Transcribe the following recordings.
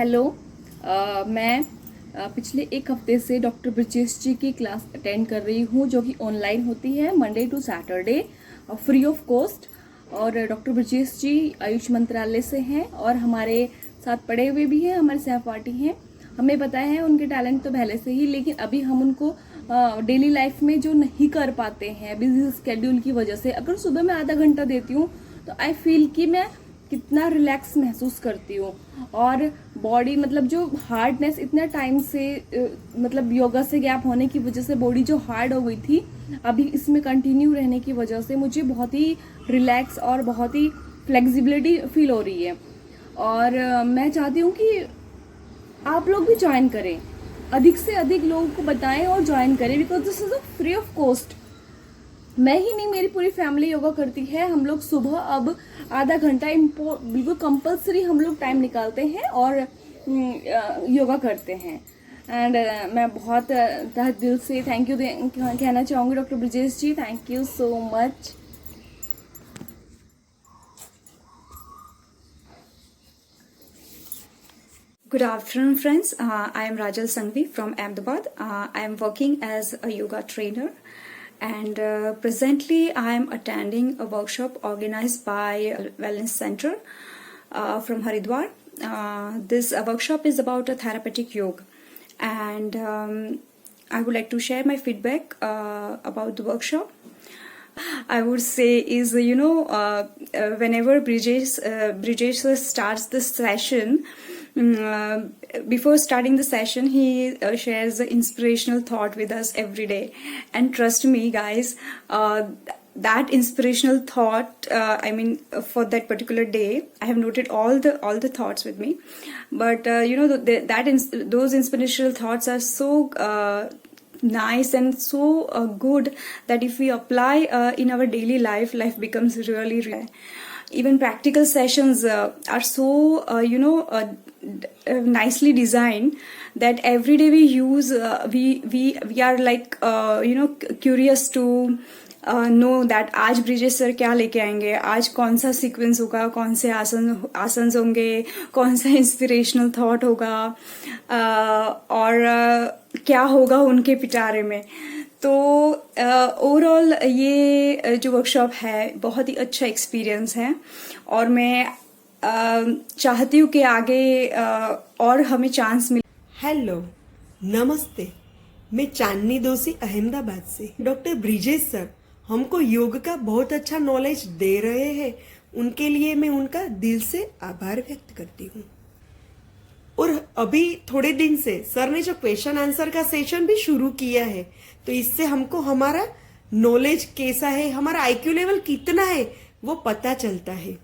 Hello. मैं पिछले एक हफ्ते से डॉक्टर ब्रिजेश जी की क्लास अटेंड कर रही हूँ, जो कि ऑनलाइन होती है Monday to Saturday, free of cost. और डॉक्टर ब्रिजेश जी आयुष मंत्रालय से हैं और हमारे साथ पढ़े हुए भी हैं, हमारे सहपाठी हैं। हमें पता है उनके टैलेंट तो पहले से ही, लेकिन अभी हम उनको डेली लाइफ में जो नहीं कर पाते हैं बिजी स्केड्यूल की वजह से, अगर सुबह मैं आधा घंटा देती हूँ तो आई फील कि मैं कितना रिलैक्स महसूस करती हूँ। और बॉडी मतलब जो हार्डनेस इतना टाइम से मतलब योगा से गैप होने की वजह से बॉडी जो हार्ड हो गई थी, अभी इसमें कंटिन्यू रहने की वजह से मुझे बहुत ही रिलैक्स और बहुत ही फ्लेक्सिबिलिटी फील हो रही है। और मैं चाहती हूँ कि आप लोग भी ज्वाइन करें, अधिक से अधिक लोगों को बताएं और ज्वाइन करें, because this is a free of cost. मैं ही नहीं, मेरी पूरी फैमिली योगा करती है। हम लोग सुबह अब आधा घंटा बिल्कुल कंपलसरी हम लोग टाइम निकालते हैं और योगा करते हैं। एंड मैं बहुत तहे दिल से थैंक यू कहना चाहूँगी doctor Brijesh ji, thank you so much. Good afternoon, friends. I am Rajal Sangvi from Ahmedabad. I am working as a yoga trainer, and presently I am attending a workshop organized by Wellness Center from Haridwar. This workshop is about a therapeutic yoga, and I would like to share my feedback about the workshop. I would say is whenever Brijesh starts the session, before starting the session he shares the inspirational thought with us every day, and trust me guys, that inspirational thought, for that particular day I have noted all the thoughts with me, but those inspirational thoughts are so nice and so good that if we apply in our daily life becomes really rare. Even practical sessions are so nicely designed that every day we use we are like curious to know that आज Brijesh sir क्या लेके आएंगे, आज कौन सा sequence होगा, कौन से आसन होंगे, कौन सा इंस्पिरेशनल थॉट होगा, और क्या होगा उनके पिटारे में। तो ओवरऑल ये जो वर्कशॉप है बहुत ही अच्छा एक्सपीरियंस है, और मैं चाहती हूँ कि आगे और हमें चांस मिले। हेलो, नमस्ते। मैं चांदनी दोषी अहमदाबाद से। डॉक्टर ब्रिजेश सर हमको योग का बहुत अच्छा नॉलेज दे रहे हैं, उनके लिए मैं उनका दिल से आभार व्यक्त करती हूँ। और अभी थोड़े दिन से सर ने जो क्वेश्चन आंसर का सेशन भी शुरू किया है, तो इससे हमको हमारा नॉलेज कैसा है, हमारा आईक्यू लेवल कितना है वो पता चलता है।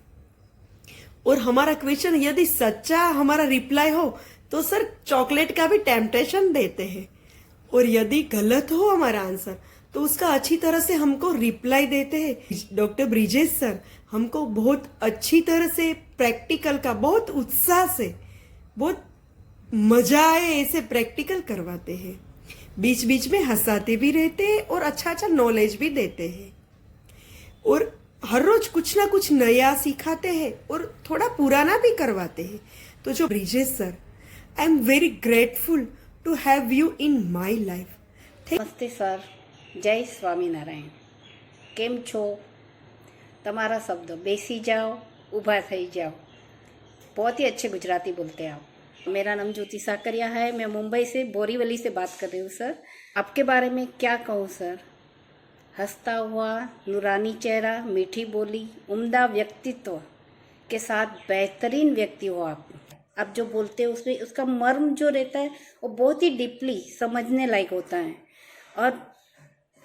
और हमारा क्वेश्चन यदि सच्चा हमारा रिप्लाई हो तो सर चॉकलेट का भी टेम्पटेशन देते हैं, और यदि गलत हो हमारा आंसर तो उसका अच्छी तरह से हमको रिप्लाई देते हैं। डॉक्टर ब्रिजेश सर हमको बहुत अच्छी तरह से प्रैक्टिकल का बहुत उत्साह से, बहुत मजा आए ऐसे प्रैक्टिकल करवाते हैं, बीच बीच में हंसाते भी रहते हैं और अच्छा अच्छा नॉलेज भी देते हैं, और हर रोज कुछ ना कुछ नया सिखाते हैं और थोड़ा पुराना भी करवाते हैं। तो जो Brijesh sir, I am very grateful to have you in my life. नमस्ते सर, जय સ્વામિનારાયણ। કેમ છો? તમારા શબ્દ બેસી જાઓ, ઊભા થઈ જાઓ, बहुत ही अच्छे गुजराती बोलते हैं आप। मेरा नाम ज्योति साकरिया है, मैं मुंबई से बोरीवली से बात कर रही हूँ सर। आपके बारे में क्या कहूँ सर, हंसता हुआ, नूरानी चेहरा, मीठी बोली, उम्दा व्यक्तित्व के साथ बेहतरीन व्यक्ति हो आप जो बोलते हो उसमें उसका मर्म जो रहता है वो बहुत ही डीपली समझने लायक होता है, और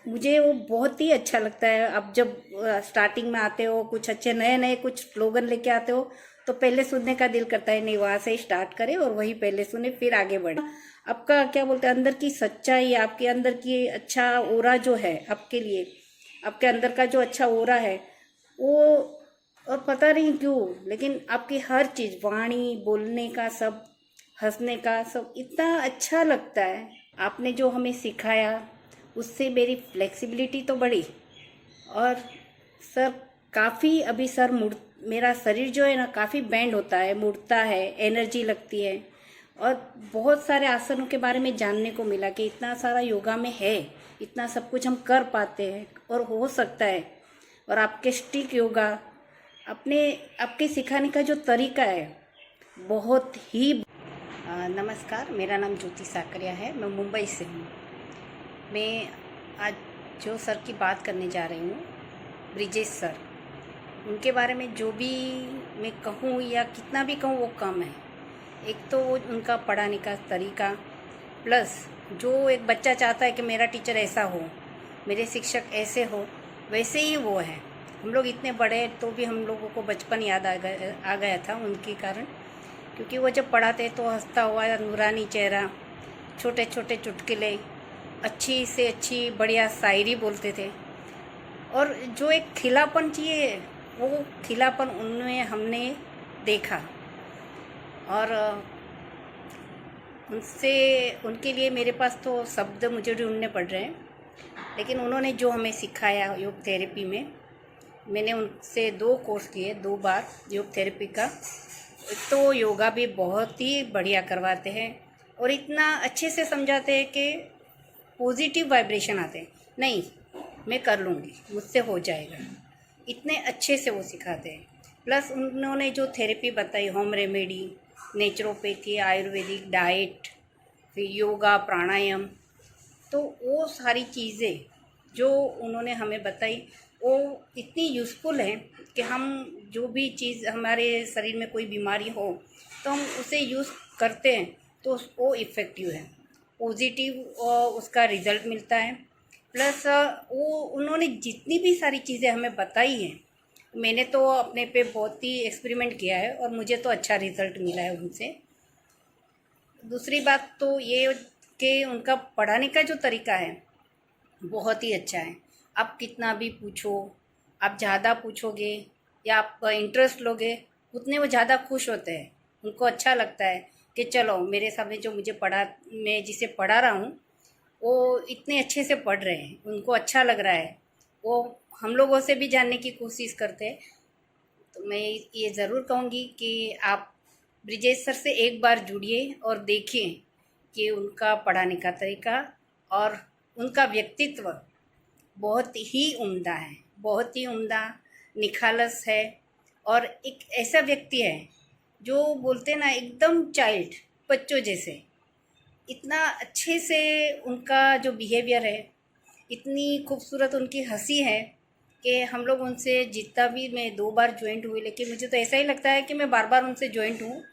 मुझे वो बहुत ही अच्छा लगता है। आप जब स्टार्टिंग में आते हो, कुछ अच्छे नए नए कुछ स्लोगन लेके आते हो, तो पहले सुनने का दिल करता है नहीं वहाँ से ही स्टार्ट करें और वही पहले सुने फिर आगे बढ़े। आपका क्या बोलते हैं, अंदर की सच्चाई, आपके अंदर की अच्छा ओरा जो है आपके लिए, आपके अंदर का जो अच्छा ओरा है वो, और पता नहीं क्यों लेकिन आपकी हर चीज़, वाणी, बोलने का, सब हंसने का, सब इतना अच्छा लगता है। आपने जो हमें सिखाया उससे मेरी फ्लेक्सिबिलिटी तो बढ़ी, और सर काफ़ी अभी सर मेरा शरीर जो है ना काफ़ी बैंड होता है, मुड़ता है, एनर्जी लगती है, और बहुत सारे आसनों के बारे में जानने को मिला कि इतना सारा योगा में है, इतना सब कुछ हम कर पाते हैं और हो सकता है। और आपके स्टिक योगा आपके सिखाने का जो तरीका है बहुत ही नमस्कार, मेरा नाम ज्योति साकरिया है, मैं मुंबई से हूँ। मैं आज जो सर की बात करने जा रही हूँ, ब्रिजेश सर, उनके बारे में जो भी मैं कहूँ या कितना भी कहूँ वो कम है। एक तो वो उनका पढ़ाने का तरीका, प्लस जो एक बच्चा चाहता है कि मेरा टीचर ऐसा हो, मेरे शिक्षक ऐसे हो, वैसे ही वो है। हम लोग इतने बड़े तो भी हम लोगों को बचपन याद आ गया था उनके कारण, क्योंकि वो जब पढ़ाते तो हंसता हुआ नूरानी चेहरा, छोटे छोटे चुटकुले, अच्छी से अच्छी बढ़िया शायरी बोलते थे। और जो एक खिलापन चाहिए वो खिलापन उनमें हमने देखा। और उनके लिए मेरे पास तो शब्द मुझे ढूंढने पड़ रहे हैं, लेकिन उन्होंने जो हमें सिखाया योग थेरेपी में, मैंने उनसे 2 कोर्स किए, 2 बार योग थेरेपी का। तो योगा भी बहुत ही बढ़िया करवाते हैं और इतना अच्छे से समझाते हैं कि पॉजिटिव वाइब्रेशन आते हैं। नहीं, मैं कर लूँगी, मुझसे हो जाएगा, इतने अच्छे से वो सिखाते हैं। प्लस उन्होंने जो थेरेपी बताई, home remedy, naturopathy, Ayurvedic, diet, फिर योगा, प्राणायाम, तो वो सारी चीज़ें जो उन्होंने हमें बताई वो इतनी यूज़फुल है कि हम जो भी चीज़ हमारे शरीर में कोई बीमारी हो तो हम उसे यूज़ करते हैं तो वो इफ़ेक्टिव है, पॉजिटिव उसका रिज़ल्ट मिलता है। प्लस वो उन्होंने जितनी भी सारी चीज़ें हमें बताई हैं, मैंने तो अपने पे बहुत ही एक्सपेरिमेंट किया है और मुझे तो अच्छा रिज़ल्ट मिला है उनसे। दूसरी बात तो ये कि उनका पढ़ाने का जो तरीका है बहुत ही अच्छा है। आप कितना भी पूछो, आप ज़्यादा पूछोगे या आप इंटरेस्ट लोगे, उतने वो ज़्यादा खुश होते हैं। उनको अच्छा लगता है कि चलो मेरे सामने जो मैं जिसे पढ़ा रहा हूँ वो इतने अच्छे से पढ़ रहे हैं, उनको अच्छा लग रहा है, वो हम लोगों से भी जानने की कोशिश करते हैं। तो मैं ये ज़रूर कहूँगी कि आप ब्रिजेश सर से एक बार जुड़िए और देखिए कि उनका पढ़ाने का तरीका और उनका व्यक्तित्व बहुत ही उम्दा है, बहुत ही उम्दा, निखालस है। और एक ऐसा व्यक्ति है जो बोलते ना एकदम चाइल्ड, बच्चों जैसे, इतना अच्छे से उनका जो बिहेवियर है, इतनी खूबसूरत उनकी हंसी है कि हम लोग उनसे जितना भी, मैं 2 बार ज्वाइंट हुई, लेकिन मुझे तो ऐसा ही लगता है कि मैं बार बार उनसे ज्वाइंट हूँ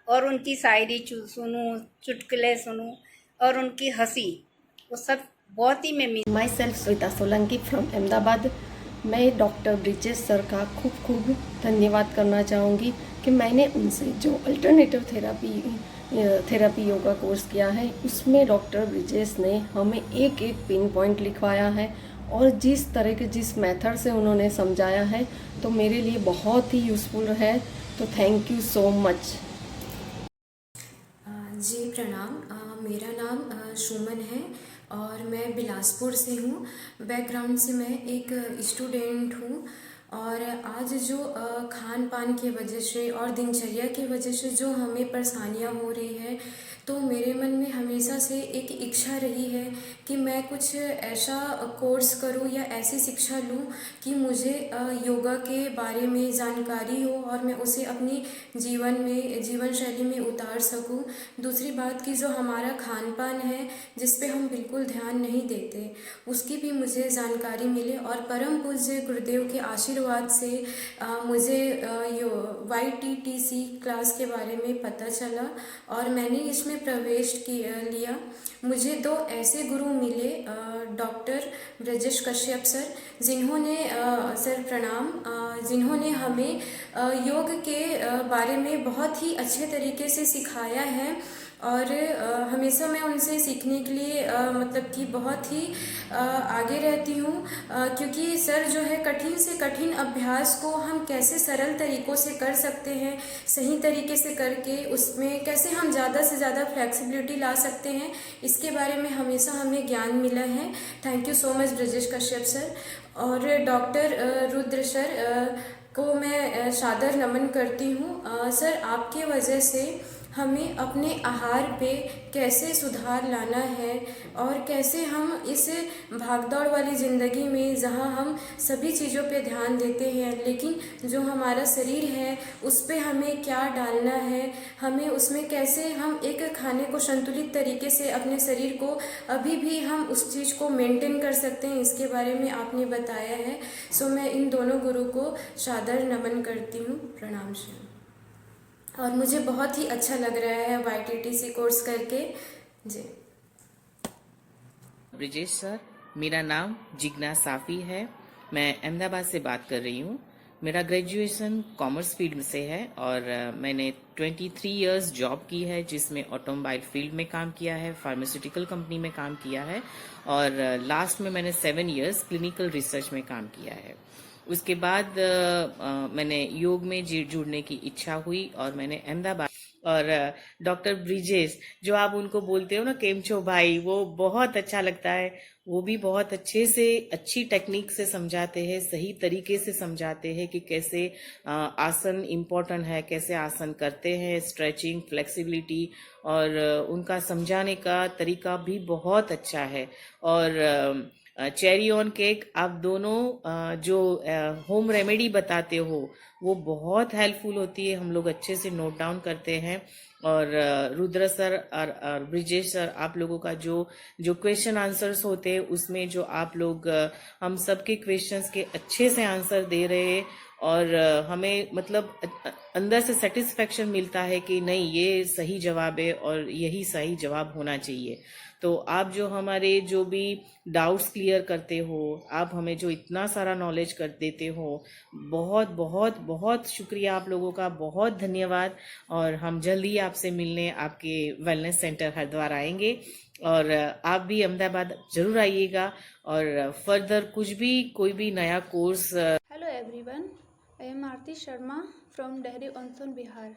और उनकी शायरी सुनूँ, चुटकुले सुनूँ और उनकी हंसी, वो सब बहुत ही मैं my self Shweta Solanki from Ahmedabad. मैं डॉक्टर ब्रिजेश सर का खूब धन्यवाद करना चाहूँगी कि मैंने उनसे जो अल्टरनेटिव थेरेपी योगा कोर्स किया है, उसमें डॉक्टर ब्रिजेश ने हमें एक पिन पॉइंट लिखवाया है और जिस मेथड से उन्होंने समझाया है तो मेरे लिए बहुत ही यूज़फुल है। तो थैंक यू सो मच। जी प्रणाम, मेरा नाम सुमन है और मैं बिलासपुर से हूँ। बैकग्राउंड से मैं एक स्टूडेंट हूँ और आज जो खान पान की वजह से और दिनचर्या की वजह से जो हमें परेशानियाँ हो रही है, तो मेरे मन में हमेशा से एक इच्छा रही है कि मैं कुछ ऐसा कोर्स करूं या ऐसी शिक्षा लूं कि मुझे योगा के बारे में जानकारी हो और मैं उसे अपनी जीवन शैली में उतार सकूं। दूसरी बात कि जो हमारा खान पान है जिस पे हम बिल्कुल ध्यान नहीं देते, उसकी भी मुझे जानकारी मिले। और परम पूज्य गुरुदेव के आशीर्वाद से मुझे YTTC क्लास के बारे में पता चला और मैंने इसमें प्रवेश लिया। मुझे 2 ऐसे गुरु मिले, डॉक्टर ब्रजेश कश्यप सर, जिन्होंने सर प्रणाम, जिन्होंने हमें योग के बारे में बहुत ही अच्छे तरीके से सिखाया है और हमेशा मैं उनसे सीखने के लिए मतलब कि बहुत ही आगे रहती हूँ, क्योंकि सर जो है कठिन से कठिन अभ्यास को हम कैसे सरल तरीक़ों से कर सकते हैं, सही तरीके से करके उसमें कैसे हम ज़्यादा से ज़्यादा फ्लेक्सिबिलिटी ला सकते हैं, इसके बारे में हमेशा हमें ज्ञान मिला है। Thank you so much Brajesh Kashyap sir. और डॉक्टर रुद्र सर को मैं सादर नमन करती हूँ। सर, आपके वजह से हमें अपने आहार पे कैसे सुधार लाना है और कैसे हम इस भागदौड़ वाली ज़िंदगी में जहाँ हम सभी चीज़ों पे ध्यान देते हैं लेकिन जो हमारा शरीर है उस पे हमें क्या डालना है, हमें उसमें कैसे हम एक खाने को संतुलित तरीके से अपने शरीर को अभी भी हम उस चीज़ को मेंटेन कर सकते हैं, इसके बारे में आपने बताया है। सो मैं इन दोनों गुरु को सादर नमन करती हूँ। प्रणाम श्री। और मुझे बहुत ही अच्छा लग रहा है YTTC कोर्स करके जी। ब्रिजेश सर, मेरा नाम जिग्ना साफ़ी है। मैं अहमदाबाद से बात कर रही हूँ। मेरा ग्रेजुएशन कॉमर्स फील्ड से है और मैंने 23 इयर्स जॉब की है, जिसमें ऑटोमोबाइल फील्ड में काम किया है, फार्मास्यूटिकल कंपनी में काम किया है और लास्ट में मैंने 7 इयर्स क्लिनिकल रिसर्च में काम किया है। उसके बाद मैंने योग में जुड़ने की इच्छा हुई और मैंने अहमदाबाद और डॉक्टर ब्रिजेश, जो आप उनको बोलते हो ना केम छो भाई, वो बहुत अच्छा लगता है। वो भी बहुत अच्छे से अच्छी टेक्निक से समझाते हैं, सही तरीके से समझाते हैं कि कैसे आसन इम्पोर्टेंट है, कैसे आसन करते हैं, स्ट्रेचिंग, फ्लेक्सिबिलिटी, और उनका समझाने का तरीका भी बहुत अच्छा है। और चेरी ऑन केक, आप दोनों जो होम रेमेडी बताते हो वो बहुत हेल्पफुल होती है, हम लोग अच्छे से नोट डाउन करते हैं। और रुद्र सर और ब्रिजेश सर, आप लोगों का जो क्वेश्चन आंसर्स होते हैं उसमें जो आप लोग हम सबके क्वेश्चंस के अच्छे से आंसर दे रहे हैं और हमें मतलब अंदर से सेटिस्फेक्शन मिलता है कि नहीं, ये सही जवाब है और यही सही जवाब होना चाहिए। तो आप जो हमारे जो भी डाउट्स क्लियर करते हो, आप हमें जो इतना सारा नॉलेज कर देते हो, बहुत बहुत बहुत शुक्रिया आप लोगों का, बहुत धन्यवाद। और हम जल्दी आपसे मिलने आपके वेलनेस सेंटर हरिद्वार आएंगे और आप भी अहमदाबाद जरूर आइएगा और फर्दर कुछ भी कोई भी नया course. Hello everyone, I am Aarti Sharma from Dehri ऑनसोन, Bihar.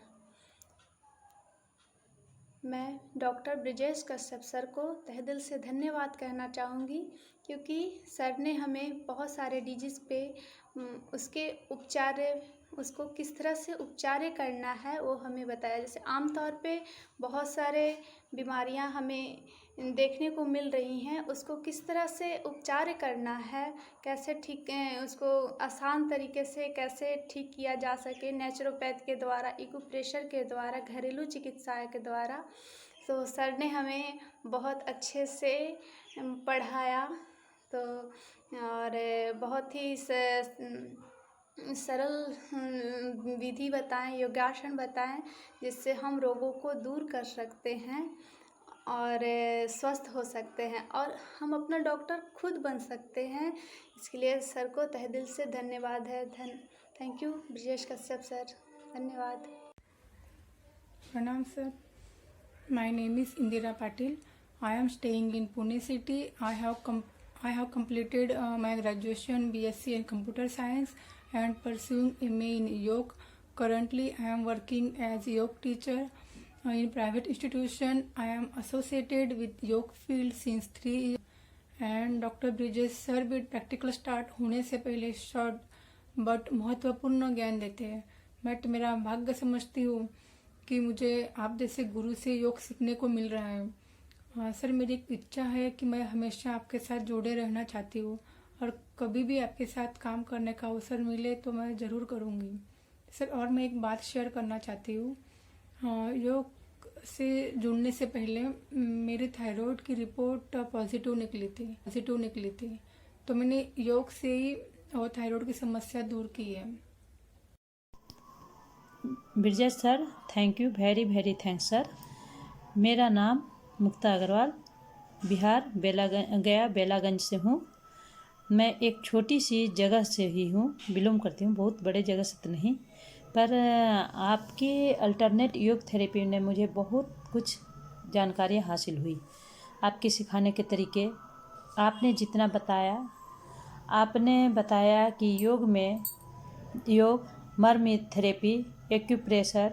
मैं डॉक्टर ब्रिजेश कश्यप सर को तहे दिल से धन्यवाद कहना चाहूँगी, क्योंकि सर ने हमें बहुत सारे डिजीज़ पे उसके उपचार, उसको किस तरह से उपचार करना है वो हमें बताया। जैसे आमतौर पे बहुत सारे बीमारियां हमें देखने को मिल रही हैं, उसको किस तरह से उपचार करना है, कैसे ठीक उसको आसान तरीके से कैसे ठीक किया जा सके, नेचुरोपैथ के द्वारा, इक्यूप्रेशर के द्वारा, घरेलू चिकित्सा के द्वारा। तो सर ने हमें बहुत अच्छे से पढ़ाया, तो और बहुत ही सरल विधि बताएं, योगासन बताएं, जिससे हम रोगों को दूर कर सकते हैं और स्वस्थ हो सकते हैं और हम अपना डॉक्टर खुद बन सकते हैं। इसके लिए सर को तहे दिल से धन्यवाद है। Thank you Brijesh Kashyap sir, धन्यवाद। Pranam sir, my name is Indira Patil. I am staying in Pune city. I have completed my graduation BSc in computer science and pursuing MA in yoga. Currently, I am working as yoga teacher in private institution. I am associated with yoga field since 3 years. And Dr. Bridges sir भी practical start होने से पहले short but महत्वपूर्ण ज्ञान देते हैं। But मेरा भाग्य समझती हूँ कि मुझे आप जैसे गुरु से योग सीखने को मिल रहा है। सर, मेरी एक इच्छा है कि मैं हमेशा आपके साथ जुड़े रहना चाहती हूँ और कभी भी आपके साथ काम करने का अवसर मिले तो मैं ज़रूर करूँगी सर। और मैं एक बात शेयर करना चाहती हूँ, योग से जुड़ने से पहले मेरी थायराइड की रिपोर्ट पॉजिटिव निकली थी, तो मैंने योग से ही और थायराइड की समस्या दूर की है। Brijesh sir, thank you, very very thanks sir. मेरा नाम मुक्ता अग्रवाल, बिहार गया बेलागंज से हूँ। मैं एक छोटी सी जगह से ही हूँ, बिलोंग करती हूँ, बहुत बड़े जगह से तो नहीं, पर आपकी अल्टरनेट योग थेरेपी ने मुझे बहुत कुछ जानकारी हासिल हुई। आपके सिखाने के तरीके, आपने जितना बताया, आपने बताया कि योग मर्म थेरेपी, एक्यूप्रेशर,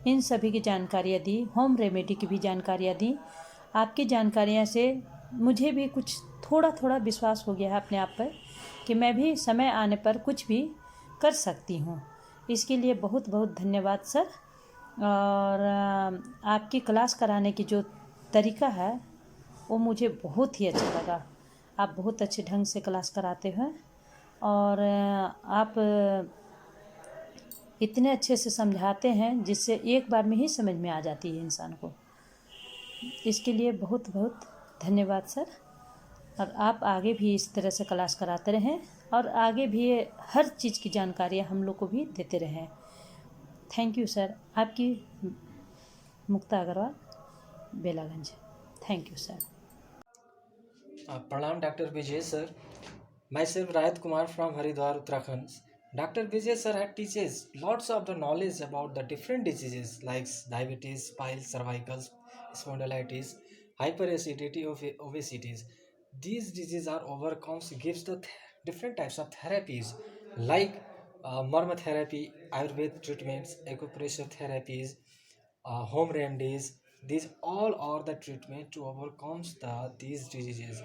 इन सभी की जानकारियाँ दी, होम रेमेडी की भी जानकारियाँ दी। आपकी जानकारियाँ से मुझे भी कुछ थोड़ा विश्वास हो गया है अपने आप पर कि मैं भी समय आने पर कुछ भी कर सकती हूँ। इसके लिए बहुत बहुत धन्यवाद सर। और आपकी क्लास कराने की जो तरीका है वो मुझे बहुत ही अच्छा लगा। आप बहुत अच्छे ढंग से क्लास कराते हैं और आप इतने अच्छे से समझाते हैं जिससे एक बार में ही समझ में आ जाती है इंसान को। इसके लिए बहुत बहुत धन्यवाद सर। और आप आगे भी इस तरह से क्लास कराते रहें और आगे भी हर चीज़ की जानकारियाँ हम लोग को भी देते रहें। Thank you sir. आपकी Mukta Agrawal, Belaganj. Thank you sir. Pranam Dr. Vijay sir. Myself Rayat Kumar from Haridwar, Uttarakhand. Dr. Vijay sir had teaches lots of the knowledge about the different diseases like diabetes, piles, cervicals, spondylitis, hyperacidity, obesity. These diseases are overcome, gives the different types of therapies like Marma therapy, Ayurveda treatments, acupressure therapies, home remedies. These all are the treatment to overcome these diseases.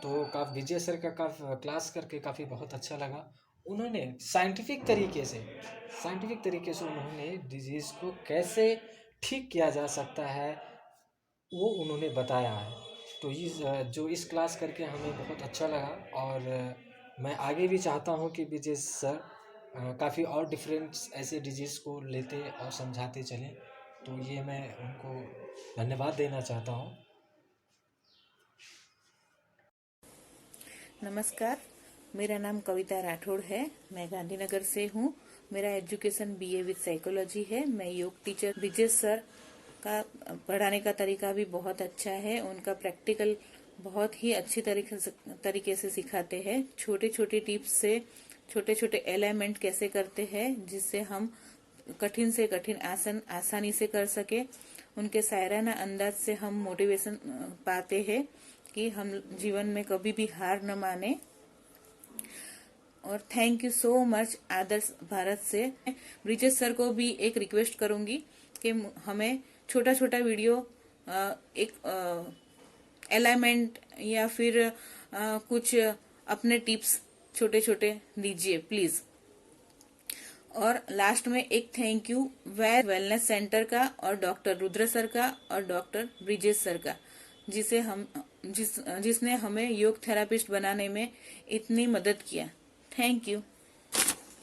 तो काफ़ी विजय sir का class करके काफ़ी बहुत अच्छा लगा। उन्होंने scientific तरीके से उन्होंने डिजीज़ को कैसे ठीक किया जा सकता है वो उन्होंने बताया है। तो इस क्लास करके हमें बहुत अच्छा लगा और मैं आगे भी चाहता हूँ कि विजय सर काफ़ी और डिफरेंट ऐसे डिजीज़ को लेते और समझाते चलें। तो ये मैं उनको धन्यवाद देना चाहता हूँ। नमस्कार, मेरा नाम कविता राठौड़ है। मैं गांधीनगर से हूँ। मेरा एजुकेशन बीए विद साइकोलॉजी है। मैं योग टीचर। विजय सर का पढ़ाने का तरीका भी बहुत अच्छा है। उनका प्रैक्टिकल बहुत ही अच्छी तरीके से सिखाते हैं। छोटे छोटे टिप्स से छोटे छोटे एलिमेंट कैसे करते हैं जिससे हम कठिन से कठिन आसन आसानी से कर सके। उनके शायराना अंदाज से हम मोटिवेशन पाते हैं कि हम जीवन में कभी भी हार न माने। और थैंक यू सो मच आदर्श भारत से। ब्रिजेश सर को भी एक रिक्वेस्ट करूंगी कि हमें छोटा छोटा वीडियो एक एलिमेंट या फिर कुछ अपने टिप्स छोटे छोटे दीजिए प्लीज। और लास्ट में एक थैंक यू वेलनेस सेंटर का और डॉक्टर रुद्र सर का और डॉक्टर ब्रिजेश सर का जिसने हमें योग थेरापिस्ट बनाने में इतनी मदद किया। Thank you.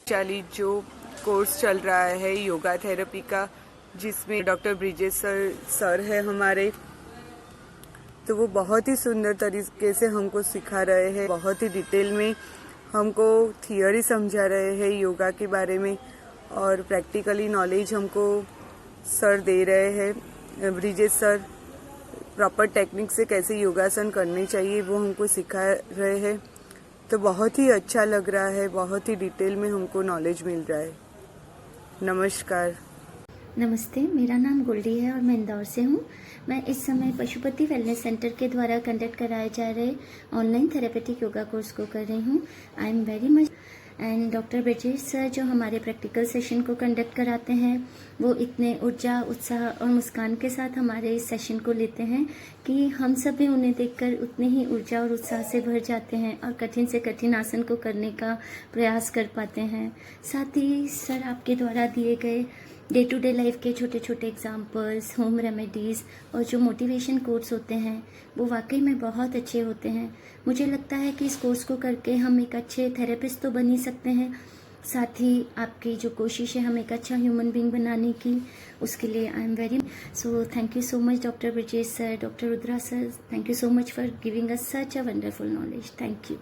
चाली जो कोर्स चल रहा है योगा थेरेपी का जिसमें डॉक्टर ब्रिजेश सर है हमारे, तो वो बहुत ही सुंदर तरीके से हमको सिखा रहे हैं। बहुत ही डिटेल में हमको थियोरी समझा रहे हैं योगा के बारे में और प्रैक्टिकली नॉलेज हमको सर दे रहे हैं। ब्रिजेश सर प्रॉपर टेक्निक से कैसे योगासन करने चाहिए वो हमको सिखा रहे हैं। तो बहुत ही अच्छा लग रहा है, बहुत ही डिटेल में हमको नॉलेज मिल रहा है। नमस्कार। नमस्ते, मेरा नाम गोल्डी है और मैं इंदौर से हूँ। मैं इस समय पशुपति वेलनेस सेंटर के द्वारा कंडक्ट कराए जा रहे ऑनलाइन थेरेपेटिक योगा कोर्स को कर रही हूँ। आई am very much and doctor Brijesh sir जो हमारे प्रैक्टिकल सेशन को कंडक्ट कराते हैं वो इतने ऊर्जा, उत्साह और मुस्कान के साथ हमारे इस सेशन को लेते हैं कि हम सब भी उन्हें देखकर उतने ही ऊर्जा और उत्साह से भर जाते हैं और कठिन से कठिन आसन को करने का प्रयास कर पाते हैं। साथ ही सर आपके द्वारा दिए गए डे टू डे लाइफ के छोटे छोटे एग्जाम्पल्स, होम रेमेडीज़ और जो मोटिवेशन कोर्स होते हैं वो वाकई में बहुत अच्छे होते हैं। मुझे लगता है कि इस कोर्स को करके हम एक अच्छे थेरेपिस्ट तो बन ही सकते हैं, साथ ही आपकी जो कोशिश है हमें एक अच्छा ह्यूमन बीइंग बनाने की, उसके लिए आई am very so thank you so much doctor Brijesh sir, doctor Rudra sir, thank you so much for giving us such a wonderful knowledge. Thank you.